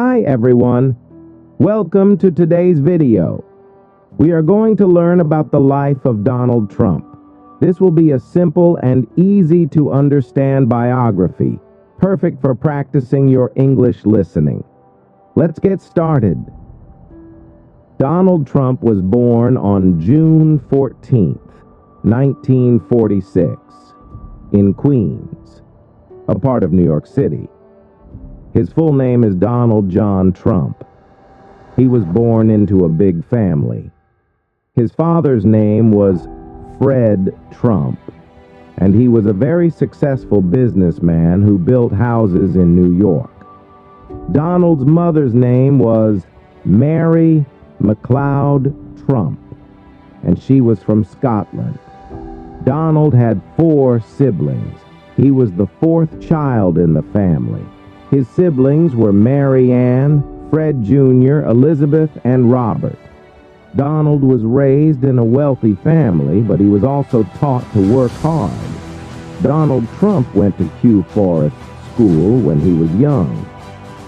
Hi everyone, welcome to today's video. We are going to learn about the life of Donald Trump. This will be a simple and easy to understand biography, perfect for practicing your English listening. Let's get started. Donald Trump was born on June 14th, 1946, in Queens, a part of New York City. His full name is Donald John Trump. He was born into a big family. His father's name was Fred Trump, and he was a very successful businessman who built houses in New York. Donald's mother's name was Mary MacLeod Trump, and she was from Scotland. Donald had 4 siblings. He was the 4th child in the family. His siblings were Mary Ann, Fred Jr., Elizabeth, and Robert. Donald was raised in a wealthy family, but he was also taught to work hard. Donald Trump went to Kew Forest School when he was young.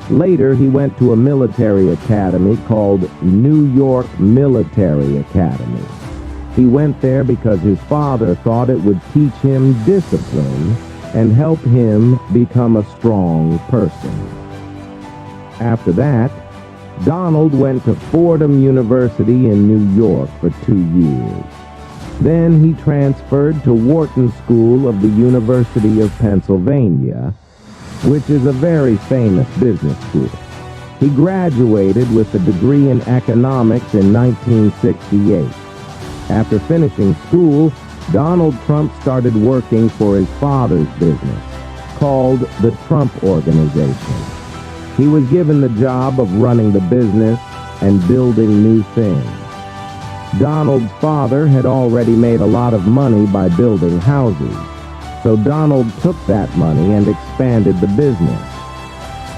Later, he went to a military academy called New York Military Academy. He went there because his father thought it would teach him discipline and help him become a strong person. After that, Donald went to Fordham University in New York for 2 years. Then he transferred to Wharton School of the University of Pennsylvania, which is a very famous business school. He graduated with a degree in economics in 1968. After finishing school, Donald Trump started working for his father's business, called the Trump Organization. He was given the job of running the business and building new things. Donald's father had already made a lot of money by building houses, so Donald took that money and expanded the business.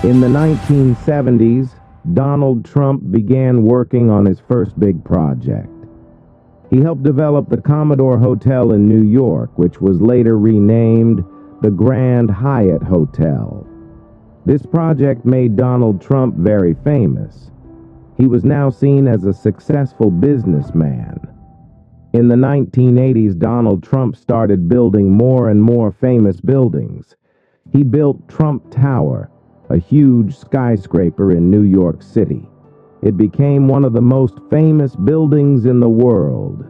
In the 1970s, Donald Trump began working on his first big project. He helped develop the Commodore Hotel in New York, which was later renamed the Grand Hyatt Hotel. This project made Donald Trump very famous. He was now seen as a successful businessman. In the 1980s, Donald Trump started building more and more famous buildings. He built Trump Tower, a huge skyscraper in New York City. It became one of the most famous buildings in the world.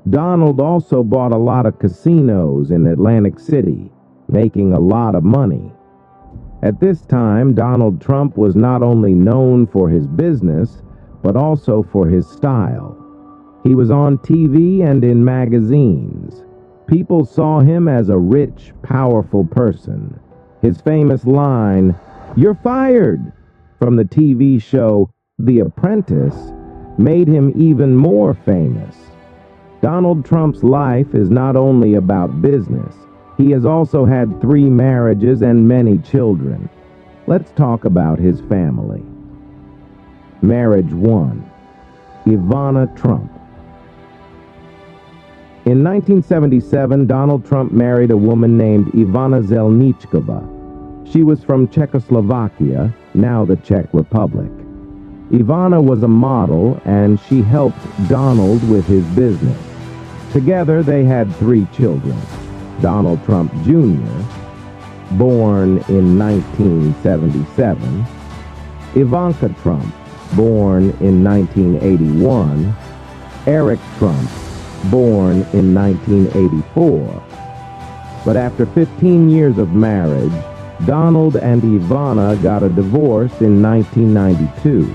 Donald also bought a lot of casinos in Atlantic City, making a lot of money. At this time, Donald Trump was not only known for his business, but also for his style. He was on TV and in magazines. People saw him as a rich, powerful person. His famous line, "You're fired," from the TV show The Apprentice, made him even more famous. Donald Trump's life is not only about business. He has also had 3 marriages and many children. Let's talk about his family. Marriage 1. Ivana Trump. In 1977, Donald Trump married a woman named Ivana Zelničkova. She was from Czechoslovakia, now the Czech Republic. Ivana was a model, and she helped Donald with his business. Together, they had 3 children. Donald Trump Jr., born in 1977, Ivanka Trump, born in 1981, Eric Trump, born in 1984. But after 15 years of marriage, Donald and Ivana got a divorce in 1992.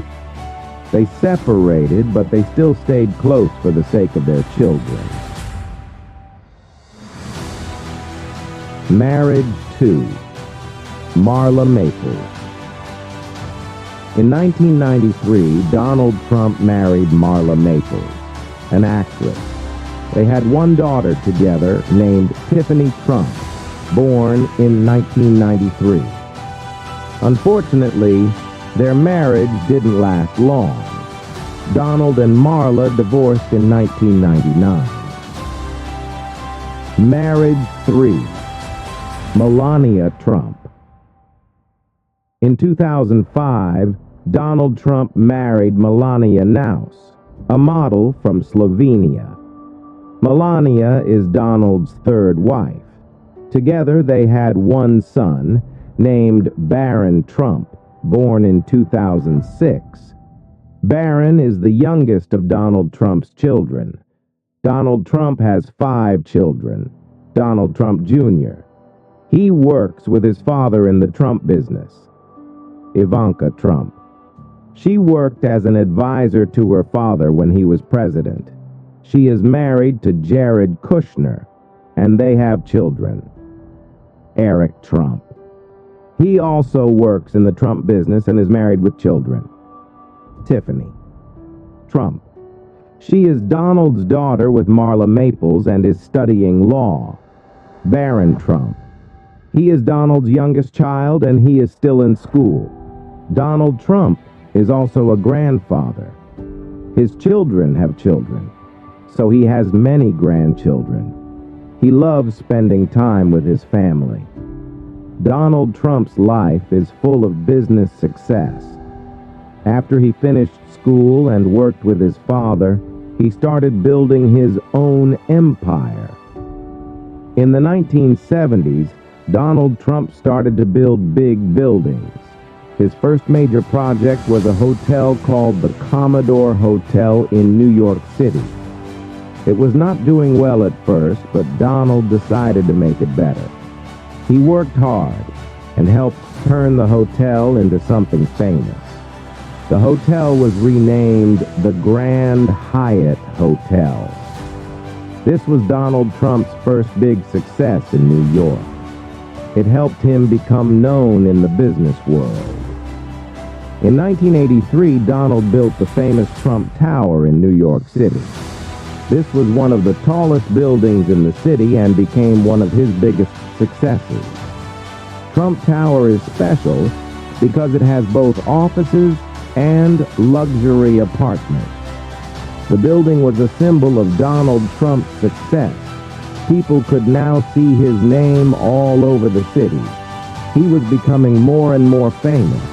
They separated, but they still stayed close for the sake of their children. Marriage 2. Marla Maples. In 1993, Donald Trump married Marla Maples, an actress. They had 1 daughter together named Tiffany Trump, born in 1993. Unfortunately, their marriage didn't last long. Donald and Marla divorced in 1999. Marriage 3. Melania Trump. In 2005, Donald Trump married Melania Naus, a model from Slovenia. Melania is Donald's third wife. Together, they had one son, named Barron Trump, born in 2006. Barron is the youngest of Donald Trump's children. Donald Trump has 5 children. Donald Trump Jr. He works with his father in the Trump business. Ivanka Trump. She worked as an advisor to her father when he was president. She is married to Jared Kushner, and they have children. Eric Trump. He also works in the Trump business and is married with children. Tiffany Trump. She is Donald's daughter with Marla Maples and is studying law. Barron Trump. He is Donald's youngest child and he is still in school. Donald Trump is also a grandfather. His children have children, so he has many grandchildren. He loves spending time with his family. Donald Trump's life is full of business success. After he finished school and worked with his father, he started building his own empire. In the 1970s, Donald Trump started to build big buildings. His first major project was a hotel called the Commodore Hotel in New York City. It was not doing well at first, but Donald decided to make it better. He worked hard and helped turn the hotel into something famous. The hotel was renamed the Grand Hyatt Hotel. This was Donald Trump's first big success in New York. It helped him become known in the business world. In 1983, Donald built the famous Trump Tower in New York City. This was one of the tallest buildings in the city and became one of his biggest successes. Trump Tower is special because it has both offices and luxury apartments. The building was a symbol of Donald Trump's success. People could now see his name all over the city. He was becoming more and more famous.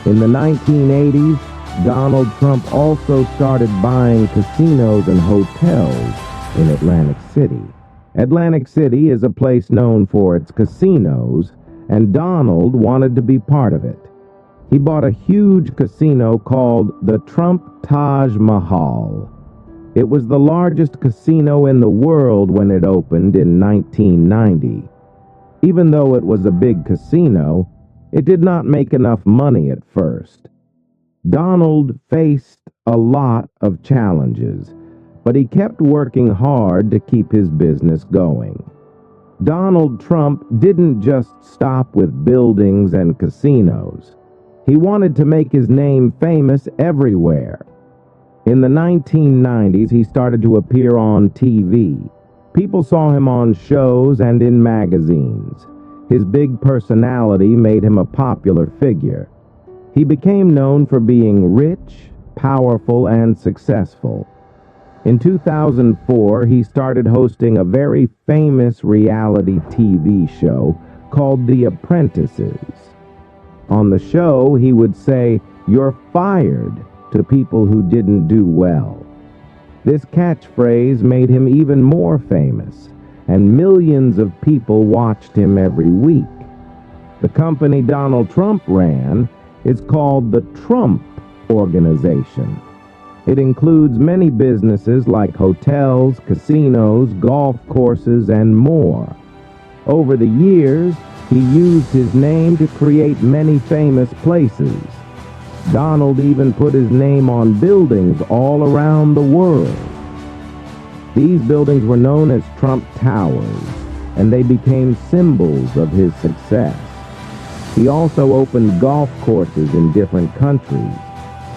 In the 1980s, Donald Trump also started buying casinos and hotels in Atlantic City. Atlantic City is a place known for its casinos, and Donald wanted to be part of it. He bought a huge casino called the Trump Taj Mahal. It was the largest casino in the world when it opened in 1990. Even though it was a big casino, it did not make enough money at first. Donald faced a lot of challenges, but he kept working hard to keep his business going. Donald Trump didn't just stop with buildings and casinos. He wanted to make his name famous everywhere. In the 1990s, he started to appear on TV. People saw him on shows and in magazines. His big personality made him a popular figure. He became known for being rich, powerful, and successful. In 2004, he started hosting a very famous reality TV show called The Apprentices. On the show, he would say, "You're fired," to people who didn't do well. This catchphrase made him even more famous, and millions of people watched him every week. The company Donald Trump ran is called the Trump Organization. It includes many businesses like hotels, casinos, golf courses, and more. Over the years, he used his name to create many famous places. Donald even put his name on buildings all around the world. These buildings were known as Trump Towers, and they became symbols of his success. He also opened golf courses in different countries,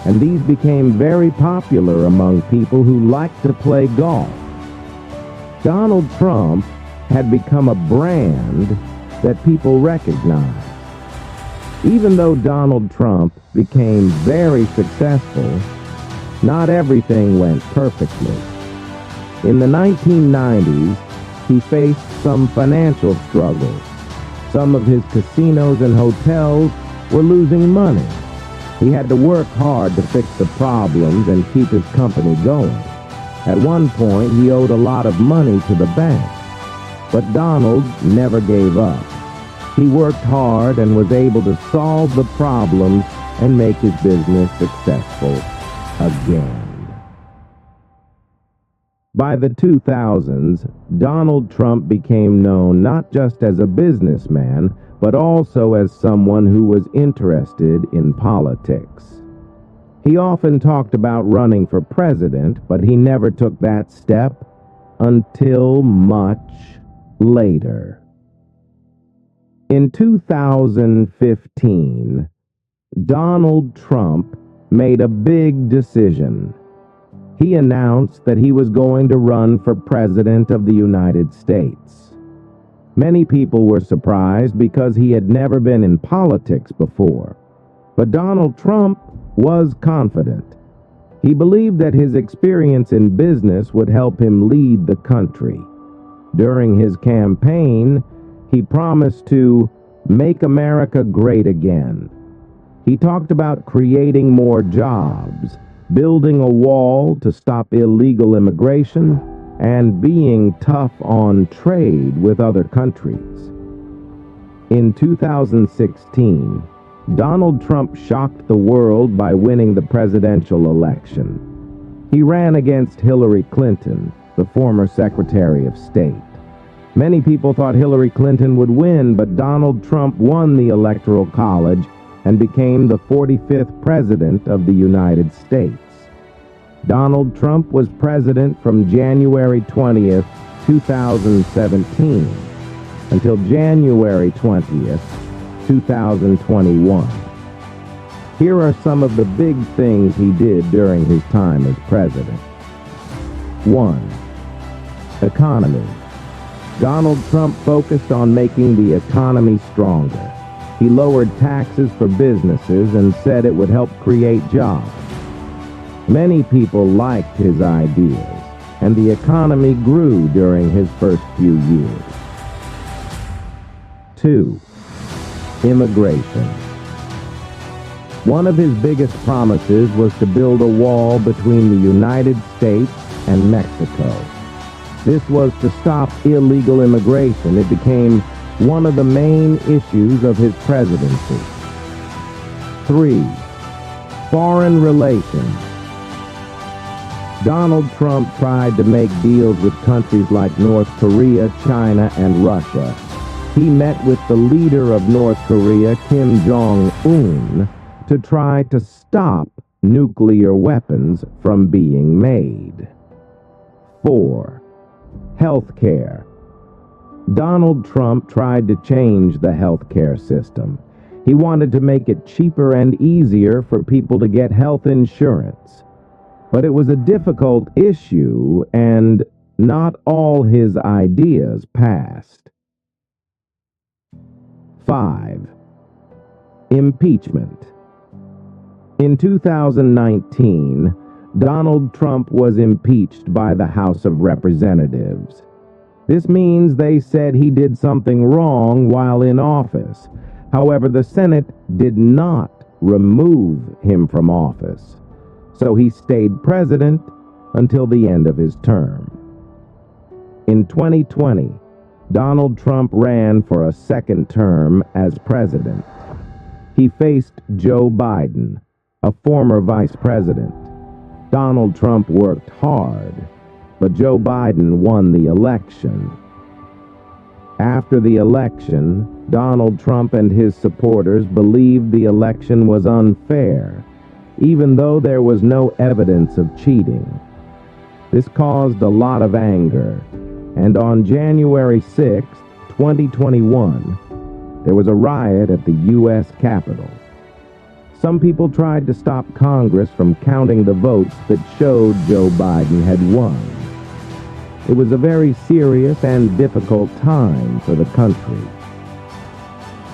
and these became very popular among people who liked to play golf. Donald Trump had become a brand that people recognized. Even though Donald Trump became very successful, not everything went perfectly. In the 1990s, he faced some financial struggles. Some of his casinos and hotels were losing money. He had to work hard to fix the problems and keep his company going. At one point, he owed a lot of money to the bank. But Donald never gave up. He worked hard and was able to solve the problems and make his business successful again. By the 2000s, Donald Trump became known not just as a businessman, but also as someone who was interested in politics. He often talked about running for president, but he never took that step until much later. In 2015, Donald Trump made a big decision. He announced that he was going to run for president of the United States. Many people were surprised because he had never been in politics before. But Donald Trump was confident. He believed that his experience in business would help him lead the country. During his campaign, he promised to make America great again. He talked about creating more jobs, building a wall to stop illegal immigration, and being tough on trade with other countries. In 2016, Donald Trump shocked the world by winning the presidential election. He ran against Hillary Clinton, the former Secretary of State. Many people thought Hillary Clinton would win, but Donald Trump won the Electoral College and became the 45th President of the United States. Donald Trump was president from January 20th, 2017 until January 20th, 2021. Here are some of the big things he did during his time as president. 1. Economy. Donald Trump focused on making the economy stronger. He lowered taxes for businesses and said it would help create jobs. Many people liked his ideas, and the economy grew during his first few years. 2. Immigration. One of his biggest promises was to build a wall between the United States and Mexico. This was to stop illegal immigration. It became one of the main issues of his presidency. 3. Foreign relations. Donald Trump tried to make deals with countries like North Korea, China, and Russia. He met with the leader of North Korea, Kim Jong-un, to try to stop nuclear weapons from being made. 4. Healthcare. Donald Trump tried to change the healthcare system. He wanted to make it cheaper and easier for people to get health insurance. But it was a difficult issue, and not all his ideas passed. 5. Impeachment. In 2019, Donald Trump was impeached by the House of Representatives. This means they said he did something wrong while in office. However, the Senate did not remove him from office, so he stayed president until the end of his term. In 2020, Donald Trump ran for a second term as president. He faced Joe Biden, a former vice president. Donald Trump worked hard, but Joe Biden won the election. After the election, Donald Trump and his supporters believed the election was unfair, even though there was no evidence of cheating. This caused a lot of anger, and on January 6, 2021, there was a riot at the U.S. Capitol. Some people tried to stop Congress from counting the votes that showed Joe Biden had won. It was a very serious and difficult time for the country.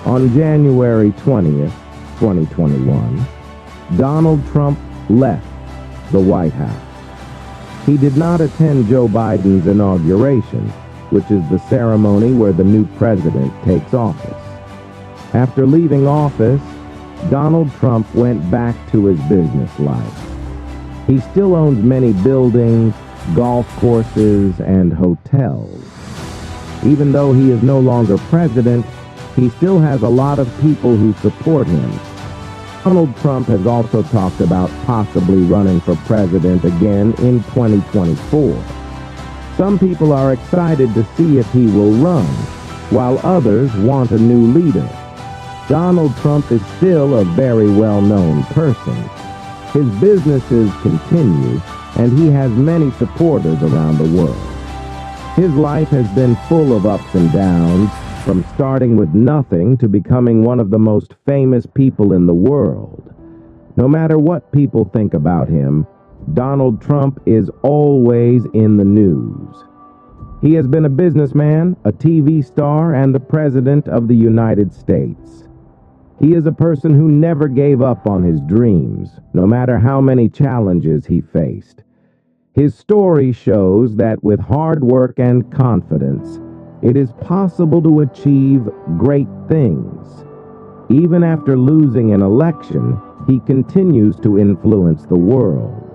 On January 20th, 2021, Donald Trump left the White House. He did not attend Joe Biden's inauguration, which is the ceremony where the new president takes office. After leaving office, Donald Trump went back to his business life. He still owns many buildings, golf courses, and hotels. Even though he is no longer president, he still has a lot of people who support him. Donald Trump has also talked about possibly running for president again in 2024. Some people are excited to see if he will run, while others want a new leader. Donald Trump is still a very well-known person. His businesses continue, and he has many supporters around the world. His life has been full of ups and downs, from starting with nothing to becoming one of the most famous people in the world. No matter what people think about him, Donald Trump is always in the news. He has been a businessman, a TV star, and the President of the United States. He is a person who never gave up on his dreams, no matter how many challenges he faced. His story shows that with hard work and confidence, it is possible to achieve great things. Even after losing an election, he continues to influence the world.